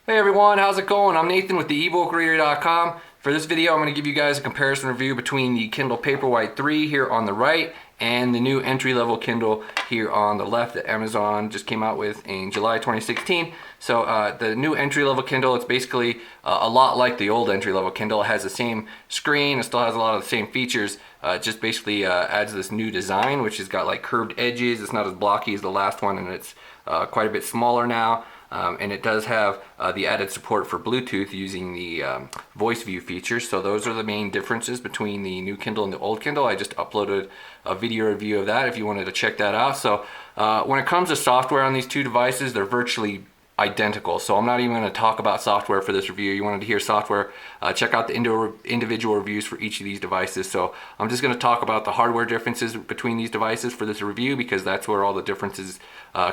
Hey everyone, how's it going? I'm Nathan with the ebookreader.com. For this video, I'm going to give you guys a comparison review between the Kindle Paperwhite 3 here on the right and the new entry-level Kindle here on the left that Amazon just came out with in July 2016. So the new entry-level Kindle, it's basically a lot like the old entry-level Kindle. It has the same screen, it still has a lot of the same features. It just basically adds this new design, which has got like curved edges. It's not as blocky as the last one, and it's quite a bit smaller now. And it does have the added support for Bluetooth using the voice view features. So those are the main differences between the new Kindle and the old Kindle. I just uploaded a video review of that if you wanted to check that out. So when it comes to software on these two devices, they're virtually identical. So I'm not even going to talk about software for this review. You wanted to hear software, check out the individual reviews for each of these devices. So I'm just going to talk about the hardware differences between these devices for this review, because that's where all the differences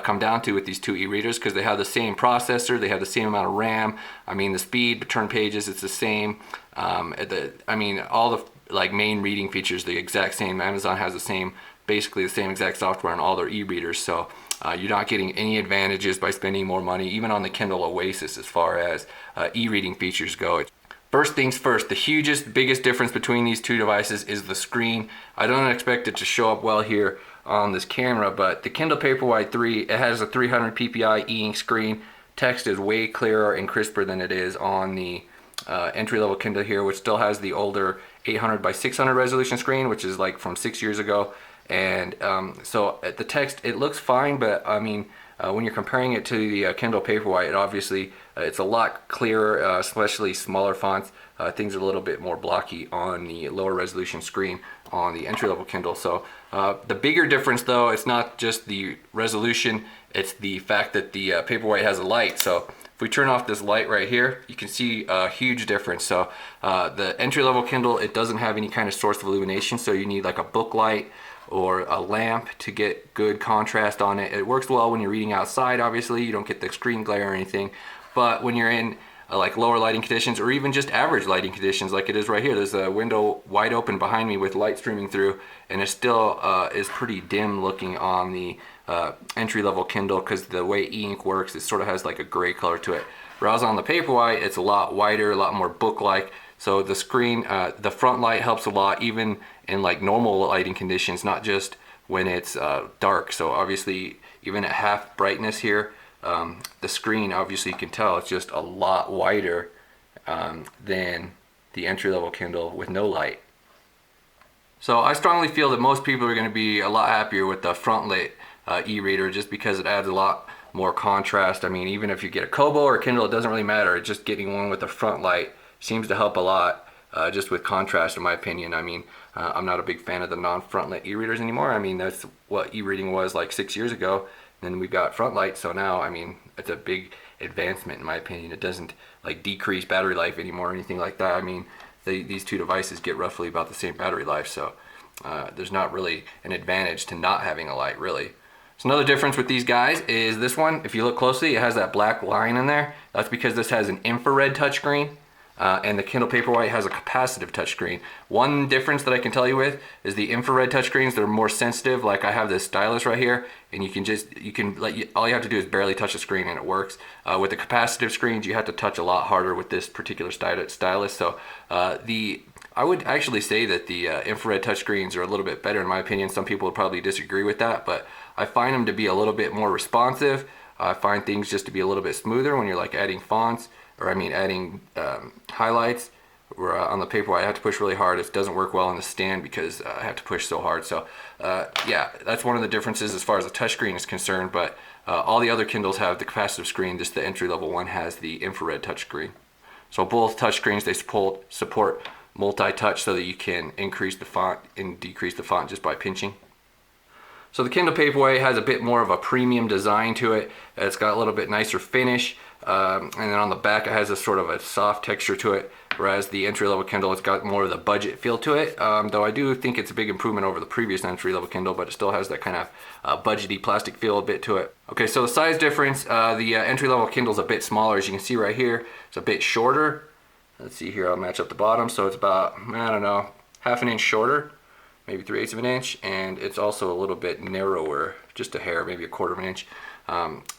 come down to with these two e-readers, because they have the same processor, they have the same amount of RAM. I mean, the speed to turn pages, it's the same. All the like main reading features, the exact same. Amazon has the same, basically the same exact software on all their e-readers. So you're not getting any advantages by spending more money, even on the Kindle Oasis, as far as e-reading features go. First things first, the biggest difference between these two devices is the screen. I don't expect it to show up well here on this camera, but the Kindle Paperwhite 3, it has a 300 ppi e-ink screen. Text is way clearer and crisper than it is on the entry-level Kindle here, which still has the older 800 by 600 resolution screen, which is like from 6 years ago. And so the text, it looks fine, but I mean, when you're comparing it to the Kindle Paperwhite, it obviously it's a lot clearer, especially smaller fonts. Things are a little bit more blocky on the lower resolution screen on the entry-level Kindle. So the bigger difference, though, it's not just the resolution, it's the fact that the Paperwhite has a light. So if we turn off this light right here, you can see a huge difference. So the entry-level Kindle, it doesn't have any kind of source of illumination, so you need like a book light or a lamp to get good contrast on it. It works well when you're reading outside, obviously. You don't get the screen glare or anything. But when you're in like lower lighting conditions, or even just average lighting conditions like it is right here, there's a window wide open behind me with light streaming through, and it still is pretty dim looking on the entry-level Kindle, because the way e-ink works, it sort of has like a gray color to it. Whereas on the Paperwhite, it's a lot wider, a lot more book-like. So the screen, the front light helps a lot, even in like normal lighting conditions, not just when it's dark. So obviously, even at half brightness here, the screen, obviously you can tell, it's just a lot wider than the entry-level Kindle with no light. So I strongly feel that most people are going to be a lot happier with the front lit e-reader, just because it adds a lot more contrast. I mean, even if you get a Kobo or a Kindle, it doesn't really matter. It's just getting one with the front light seems to help a lot, just with contrast, in my opinion. I mean, I'm not a big fan of the non-front lit e-readers anymore. I mean, that's what e-reading was like 6 years ago. Then we got front light, so now, I mean, it's a big advancement in my opinion. It doesn't like decrease battery life anymore or anything like that. I mean, these two devices get roughly about the same battery life, so there's not really an advantage to not having a light, really. So another difference with these guys is this one, if you look closely, it has that black line in there. That's because this has an infrared touchscreen. And the Kindle Paperwhite has a capacitive touchscreen. One difference that I can tell you with is the infrared touchscreens, they're more sensitive. Like I have this stylus right here, and all you have to do is barely touch the screen and it works. With the capacitive screens, you have to touch a lot harder with this particular stylus. So I would actually say that the infrared touchscreens are a little bit better in my opinion. Some people would probably disagree with that, but I find them to be a little bit more responsive. I find things just to be a little bit smoother when you're like adding fonts, or adding highlights. Where on the Paperwhite, I have to push really hard. It doesn't work well on the stand because I have to push so hard. So yeah, that's one of the differences as far as the touchscreen is concerned. But all the other Kindles have the capacitive screen. Just the entry-level one has the infrared touchscreen. So both touchscreens, they support multi-touch, so that you can increase the font and decrease the font just by pinching. So the Kindle Paperwhite has a bit more of a premium design to it. It's got a little bit nicer finish. And then on the back, it has a sort of a soft texture to it, whereas the entry-level Kindle, it's got more of the budget feel to it. Though I do think it's a big improvement over the previous entry-level Kindle, but it still has that kind of budgety plastic feel a bit to it. Okay, so the size difference, the entry-level Kindle is a bit smaller. As you can see right here, it's a bit shorter. Let's see here, I'll match up the bottom. So it's about, I don't know, half an inch shorter, maybe 3/8 of an inch, and it's also a little bit narrower, just a hair, maybe 1/4 of an inch.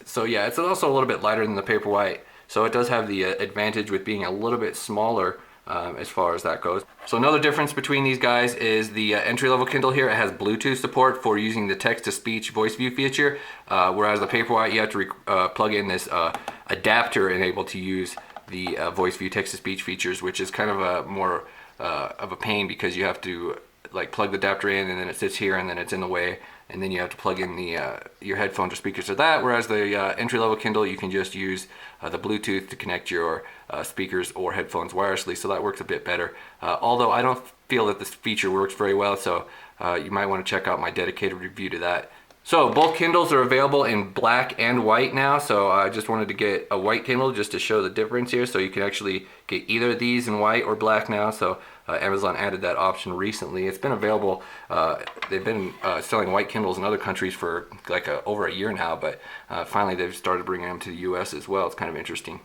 So yeah, it's also a little bit lighter than the Paperwhite. So it does have the advantage with being a little bit smaller as far as that goes. So another difference between these guys is the entry-level Kindle here. It has Bluetooth support for using the text-to-speech voice view feature, whereas the Paperwhite, you have to plug in this adapter and able to use the voice view text-to-speech features, which is kind of a more of a pain because you have to like plug the adapter in and then it sits here and then it's in the way, and then you have to plug in the your headphones or speakers to that, whereas the entry-level Kindle, you can just use the Bluetooth to connect your speakers or headphones wirelessly, so that works a bit better. Although I don't feel that this feature works very well, so you might want to check out my dedicated review to that. So both Kindles are available in black and white now, so I just wanted to get a white Kindle just to show the difference here, so you can actually get either of these in white or black now. So Amazon added that option recently. It's been available, they've been selling white Kindles in other countries for like over a year now, but finally they've started bringing them to the US as well. It's kind of interesting.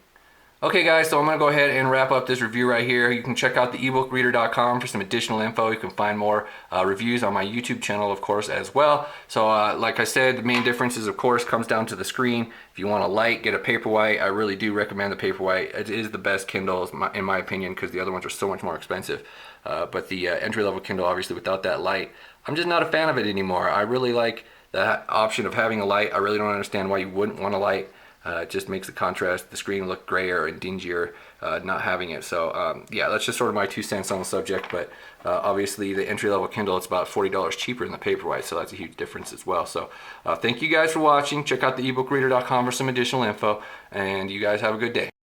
Okay guys, so I'm going to go ahead and wrap up this review right here. You can check out the ebookreader.com for some additional info. You can find more reviews on my YouTube channel, of course, as well. So like I said, the main differences, of course, comes down to the screen. If you want a light, get a Paperwhite. I really do recommend the Paperwhite. It is the best Kindle, in my opinion, because the other ones are so much more expensive. But the entry-level Kindle, obviously, without that light, I'm just not a fan of it anymore. I really like the option of having a light. I really don't understand why you wouldn't want a light. It just makes the contrast, the screen look grayer and dingier not having it. So yeah, that's just sort of my 2 cents on the subject, but obviously the entry-level Kindle, it's about $40 cheaper than the Paperwhite, so that's a huge difference as well. So thank you guys for watching. Check out the ebookreader.com for some additional info, and you guys have a good day.